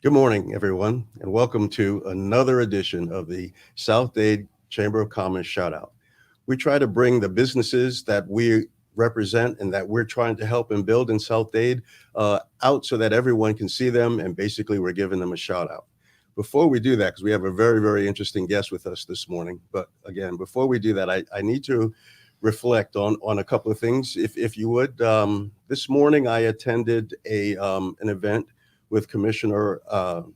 Good morning, everyone, and welcome to another edition of the South Dade Chamber of Commerce Shout Out. We try to bring the businesses that we represent and that we're trying to help and build in South Dade out so that everyone can see them, and basically we're giving them a shout out. Before we do that, because we have a very, very interesting guest with us this morning, but again, before we do that, I need to reflect on a couple of things, if you would. This morning I attended an event with Commissioner, I'm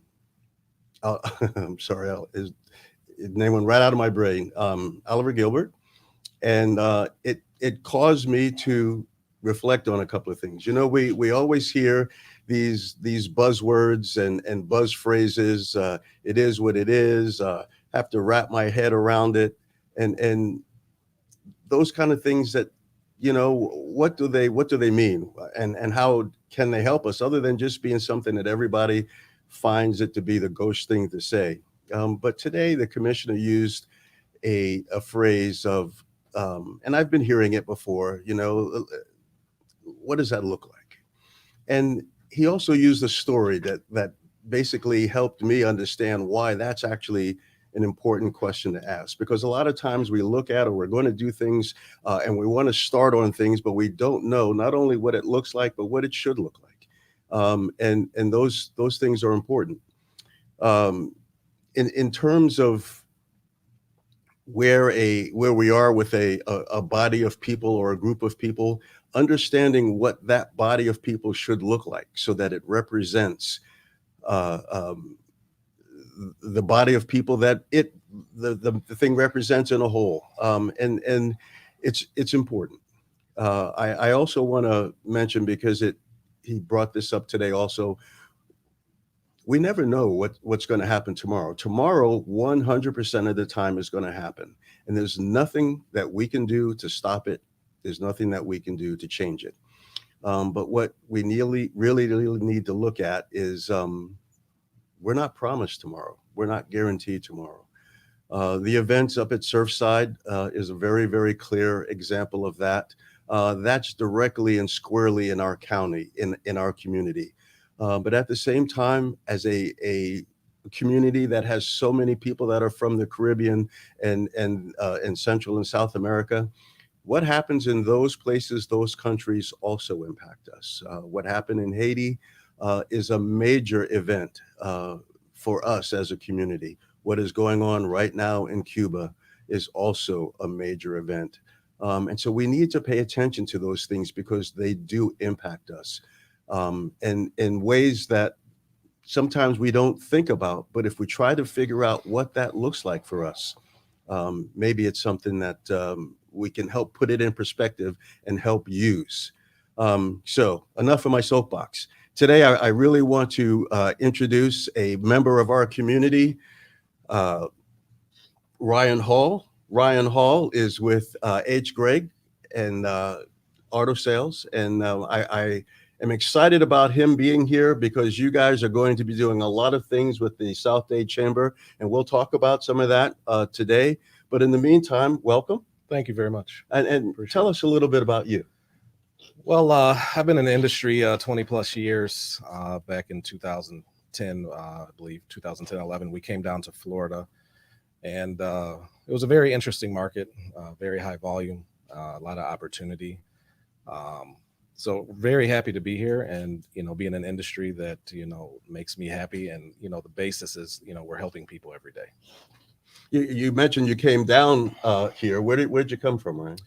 sorry, his name went right out of my brain, Oliver Gilbert, and it caused me to reflect on a couple of things. You know, we always hear these buzzwords and buzz phrases. It is what it is. Have to wrap my head around it, and those kind of things that, what do they mean, and how can they help us other than just being something that everybody finds it to be the gauche thing to say. But today the commissioner used a phrase of, and I've been hearing it before, what does that look like? And he also used a story that basically helped me understand why that's actually an important question to ask, because a lot of times we look at, or we're going to do things, and we want to start on things, but we don't know not only what it looks like but what it should look like. And those things are important. In terms of where we are with a body of people or a group of people, understanding what that body of people should look like so that it represents uh, um, the body of people that the thing represents in a whole. And it's important. I also want to mention, because he brought this up today also, we never know what's going to happen tomorrow. Tomorrow, 100% of the time, is going to happen, and there's nothing that we can do to stop it. There's nothing that we can do to change it. But what we really need to look at is, we're not promised tomorrow. We're not guaranteed tomorrow. The events up at Surfside is a very, very clear example of that. That's directly and squarely in our county, in our community. But at the same time, as a community that has so many people that are from the Caribbean and Central and South America, what happens in those places, those countries also impact us. What happened in Haiti is a major event for us as a community. What is going on right now in Cuba is also a major event. And so we need to pay attention to those things because they do impact us, and in ways that sometimes we don't think about. But if we try to figure out what that looks like for us, maybe it's something that we can help put it in perspective and help use. So enough of my soapbox. Today, I really want to introduce a member of our community, uh, Ryan Hall. Ryan Hall is with H. Gregg and Auto Sales, and I am excited about him being here because you guys are going to be doing a lot of things with the South Dade Chamber, and we'll talk about some of that today. But in the meantime, welcome, Thank you very much. and Appreciate tell it. us a little bit about you. Well, I've been in the industry 20 plus years. Back in 2010, I believe 2010, 11, we came down to Florida, and it was a very interesting market, very high volume, a lot of opportunity. Um, so very happy to be here, and be in an industry that makes me happy, and the basis is we're helping people every day. You mentioned you came down here. Where'd you come from, Ryan?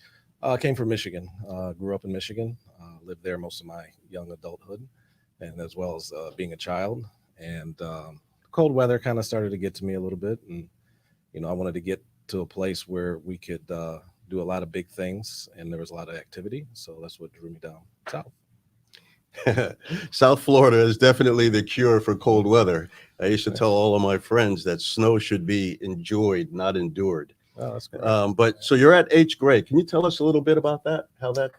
Came from Michigan. Grew up in Michigan. Lived there most of my young adulthood, and as well as being a child. And cold weather kind of started to get to me a little bit, and I wanted to get to a place where we could do a lot of big things, and there was a lot of activity. So that's what drew me down south. South Florida is definitely the cure for cold weather. I used to tell all of my friends that snow should be enjoyed, not endured. Oh, that's great. But so you're at H. Gray. Can you tell us a little bit about that? How that?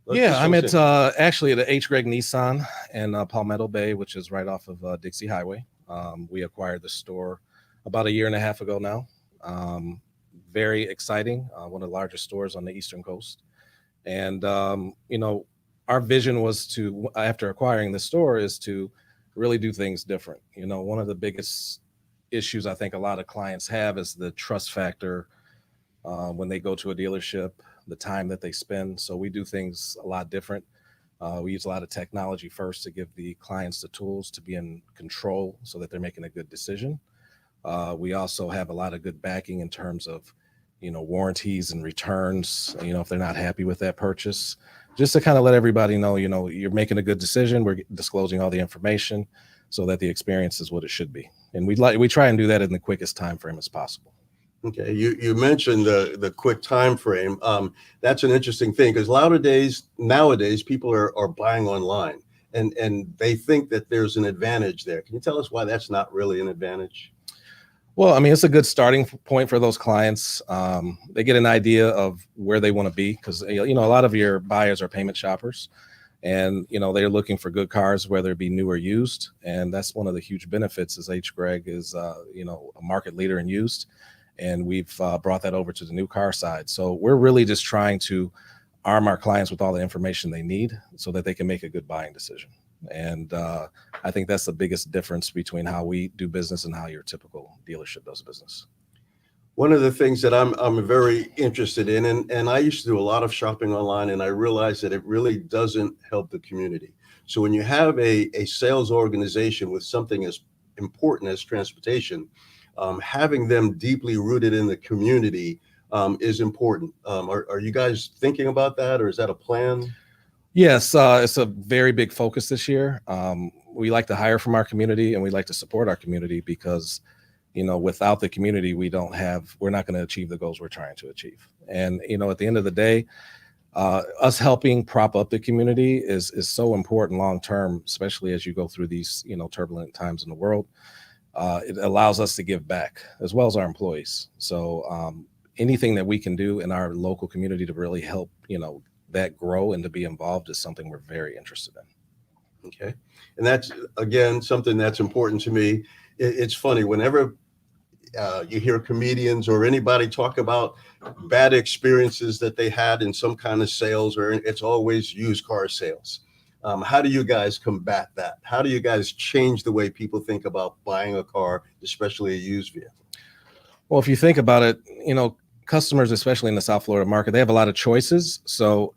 Yeah, just I'm fill us at in. actually at the H. Gregg Nissan in Palmetto Bay, which is right off of Dixie Highway. We acquired the store about a year and a half ago now. Um, Very exciting. One of the largest stores on the Eastern Coast. And our vision was to, after acquiring the store, is to really do things different. One of the biggest issues I think a lot of clients have is the trust factor when they go to a dealership, the time that they spend. So we do things a lot different. We use a lot of technology first to give the clients the tools to be in control so that they're making a good decision. We also have a lot of good backing in terms of, warranties and returns, if they're not happy with that purchase, just to kind of let everybody know, you're making a good decision. We're disclosing all the information so that the experience is what it should be. And we try and do that in the quickest time frame as possible. Okay, you mentioned the quick time frame. That's an interesting thing because nowadays people are buying online and they think that there's an advantage there. Can you tell us why that's not really an advantage? Well, I mean, it's a good starting point for those clients. They get an idea of where they want to be because, a lot of your buyers are payment shoppers and, they're looking for good cars, whether it be new or used. And that's one of the huge benefits is H. Gregg is, a market leader in used. And we've brought that over to the new car side. So we're really just trying to arm our clients with all the information they need so that they can make a good buying decision. And I think that's the biggest difference between how we do business and how your typical dealership does business. One of the things that I'm very interested in, and I used to do a lot of shopping online, and I realized that it really doesn't help the community. So when you have a sales organization with something as important as transportation, having them deeply rooted in the community is important. Are you guys thinking about that, or is that a plan? Yes, it's a very big focus this year. We like to hire from our community and we like to support our community because, without the community, we're not going to achieve the goals we're trying to achieve. And, at the end of the day, us helping prop up the community is so important long term, especially as you go through these, turbulent times in the world. It allows us to give back as well as our employees. So anything that we can do in our local community to really help, that grow and to be involved is something we're very interested in. Okay. And that's, again, something that's important to me. It's funny, whenever you hear comedians or anybody talk about bad experiences that they had in some kind of sales, or it's always used car sales. How do you guys combat that? How do you guys change the way people think about buying a car, especially a used vehicle? Well, if you think about it, customers, especially in the South Florida market, they have a lot of choices. So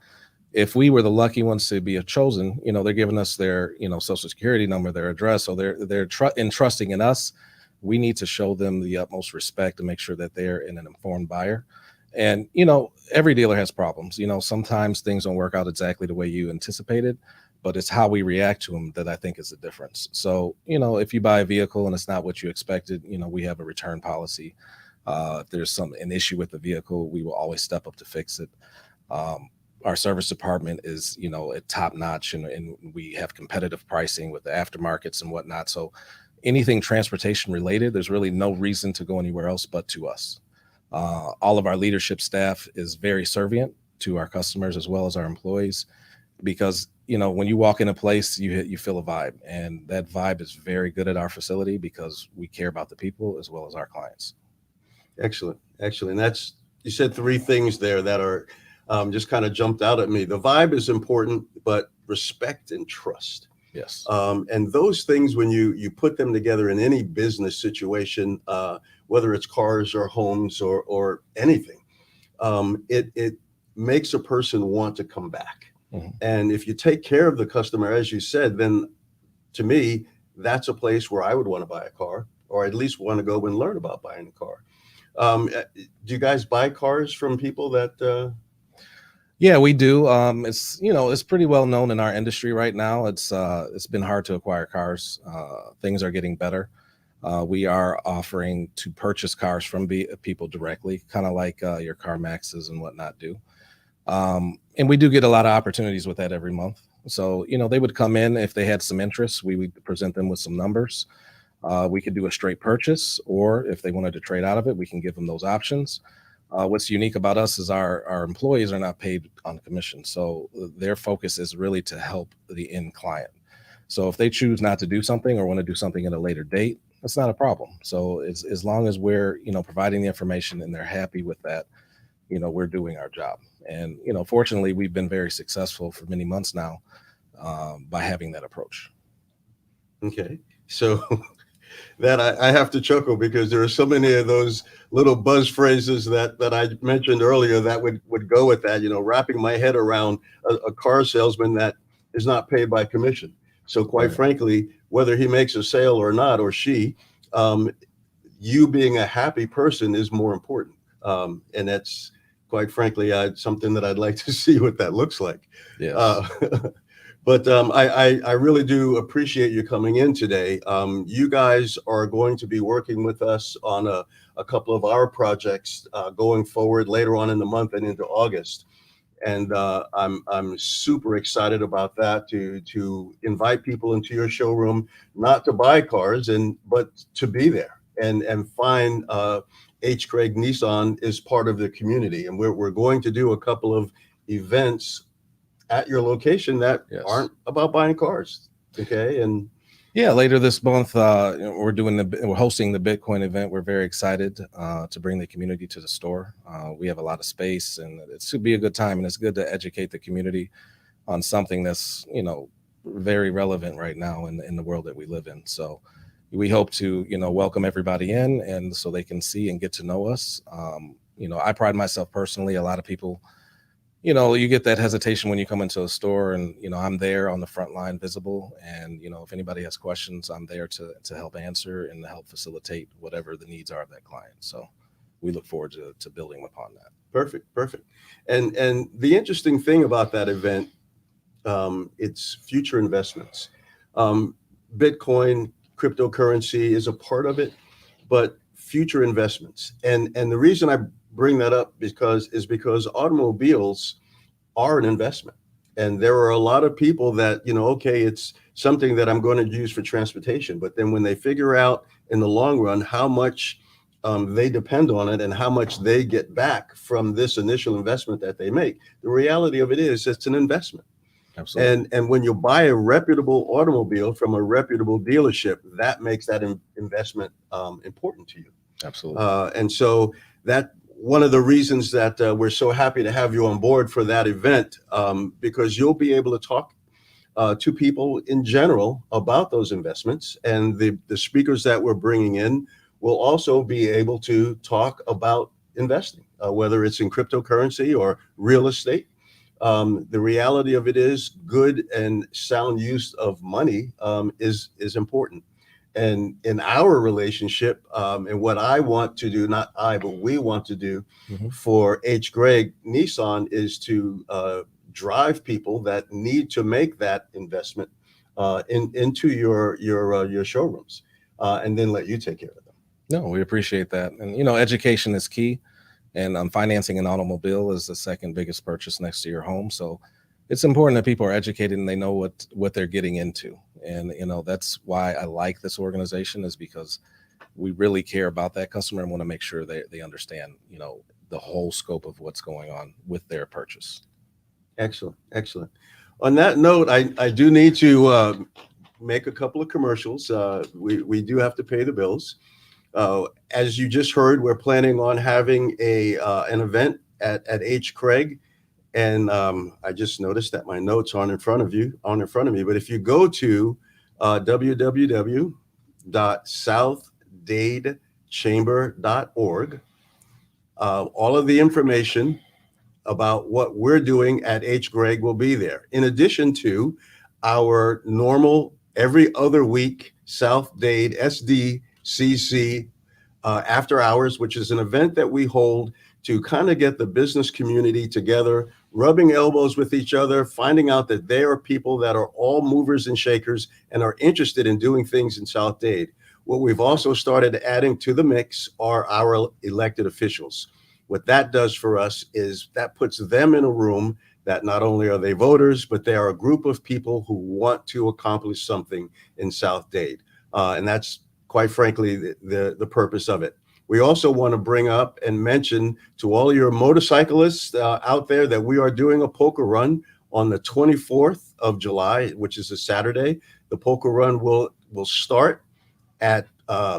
if we were the lucky ones to be chosen, they're giving us their, social security number, their address. So they're entrusting in us. We need to show them the utmost respect to make sure that they're an informed buyer. And, every dealer has problems. Sometimes things don't work out exactly the way you anticipated, but it's how we react to them that I think is the difference. So, if you buy a vehicle and it's not what you expected, we have a return policy. If there's an issue with the vehicle, we will always step up to fix it. Our service department is, at top notch, and we have competitive pricing with the aftermarkets and whatnot. So anything transportation related, there's really no reason to go anywhere else but to us. All of our leadership staff is very servient to our customers as well as our employees, because, when you walk in a place, you feel a vibe, and that vibe is very good at our facility because we care about the people as well as our clients. Excellent. You said three things there that are just kind of jumped out at me. The vibe is important, but respect and trust. Yes. And those things, when you put them together in any business situation, whether it's cars or homes or anything, it makes a person want to come back. Mm-hmm. And if you take care of the customer, as you said, then to me, that's a place where I would want to buy a car, or at least want to go and learn about buying a car. Do you guys buy cars from people that? Yeah, we do. It's pretty well known in our industry right now. It's been hard to acquire cars. Things are getting better. We are offering to purchase cars from people directly, kind of like your CarMaxes and whatnot do. And we do get a lot of opportunities with that every month. So, they would come in if they had some interest. We would present them with some numbers. We could do a straight purchase, or if they wanted to trade out of it, we can give them those options. What's unique about us is our employees are not paid on commission. So their focus is really to help the end client. So if they choose not to do something or want to do something at a later date, that's not a problem. So as long as we're, providing the information and they're happy with that, we're doing our job. And, fortunately, we've been very successful for many months now by having that approach. Okay. So that I have to chuckle because there are so many of those little buzz phrases that I mentioned earlier that would go with that, wrapping my head around a car salesman that is not paid by commission. So quite Right. frankly, whether he makes a sale or not, or she, um, you being a happy person is more important. And that's quite frankly something that I'd like to see what that looks like. Yes. Uh, but I really do appreciate you coming in today. You guys are going to be working with us on a couple of our projects going forward later on in the month and into August. And I'm super excited about that to invite people into your showroom, not to buy cars but to be there and find H. Craig Nissan is part of the community, and we're going to do a couple of events at your location that Yes. aren't about buying cars. Okay, and Yeah, later this month, we're hosting the Bitcoin event. We're very excited to bring the community to the store. We have a lot of space, and it should be a good time. And it's good to educate the community on something that's very relevant right now in the world that we live in. So we hope to welcome everybody in, and so they can see and get to know us. I pride myself personally. A lot of people, you get that hesitation when you come into a store, and I'm there on the front line, visible, and if anybody has questions, I'm there to help answer and to help facilitate whatever the needs are of that client. So we look forward to building upon that. perfect, perfect. And the interesting thing about that event, it's future investments. Um, Bitcoin, cryptocurrency is a part of it, but future investments. And the reason I bring that up because automobiles are an investment. And there are a lot of people that, okay, it's something that I'm going to use for transportation. But then when they figure out in the long run how much they depend on it and how much they get back from this initial investment that they make, the reality of it is it's an investment. Absolutely. And when you buy a reputable automobile from a reputable dealership, that makes that investment important to you. Absolutely. And so that one of the reasons that we're so happy to have you on board for that event, because you'll be able to talk to people in general about those investments. And the speakers that we're bringing in will also be able to talk about investing, whether it's in cryptocurrency or real estate. The reality of it is good and sound use of money is important. And in our relationship, and what I want to do, not I, but we want to do Mhm. for H. Gregg Nissan is to drive people that need to make that investment into your showrooms, and then let you take care of them. No, we appreciate that. And education is key. And financing an automobile is the second biggest purchase next to your home. So it's important that people are educated and they know what they're getting into. And that's why I like this organization, is because we really care about that customer and want to make sure they understand the whole scope of what's going on with their purchase. Excellent, excellent. On that note, I do need to make a couple of commercials. We do have to pay the bills. As you just heard, we're planning on having an event at H. Craig, and I just noticed that my notes aren't in front of me. But if you go to www.southdadechamber.org, all of the information about what we're doing at H. Gregg will be there. In addition to our normal every other week South Dade SDCC after hours, which is an event that we hold to kind of get the business community together, rubbing elbows with each other, finding out that they are people that are all movers and shakers and are interested in doing things in South Dade. What we've also started adding to the mix are our elected officials. What that does for us is that puts them in a room that not only are they voters, but they are a group of people who want to accomplish something in South Dade. And that's quite frankly the purpose of it. We also want to bring up and mention to all your motorcyclists out there that we are doing a polka run on the 24th of July, which is a Saturday. The polka run will start at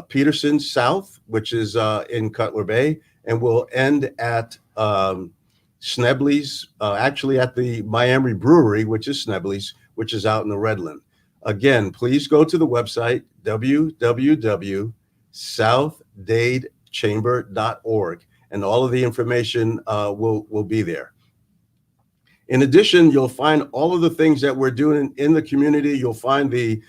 Peterson South, which is in Cutler Bay, and will end at Snebley's, actually at the Miami Brewery, which is Snebley's, which is out in the Redland. Again, please go to the website, www.southdadechamber.org, and all of the information will be there. In addition, you'll find all of the things that we're doing in the community. You'll find the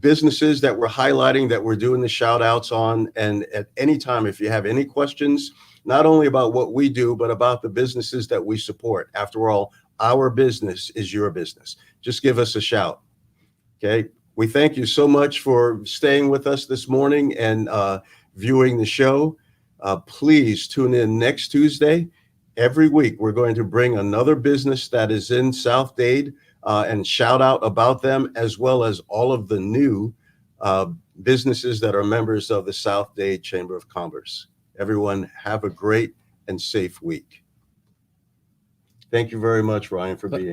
businesses that we're highlighting, that we're doing the shout outs on. And at any time, if you have any questions, not only about what we do, but about the businesses that we support. After all, our business is your business. Just give us a shout. Okay. We thank you so much for staying with us this morning and viewing the show. Please tune in next Tuesday. Every week, we're going to bring another business that is in South Dade and shout out about them, as well as all of the new businesses that are members of the South Dade Chamber of Commerce. Everyone, have a great and safe week. Thank you very much, Ryan, for being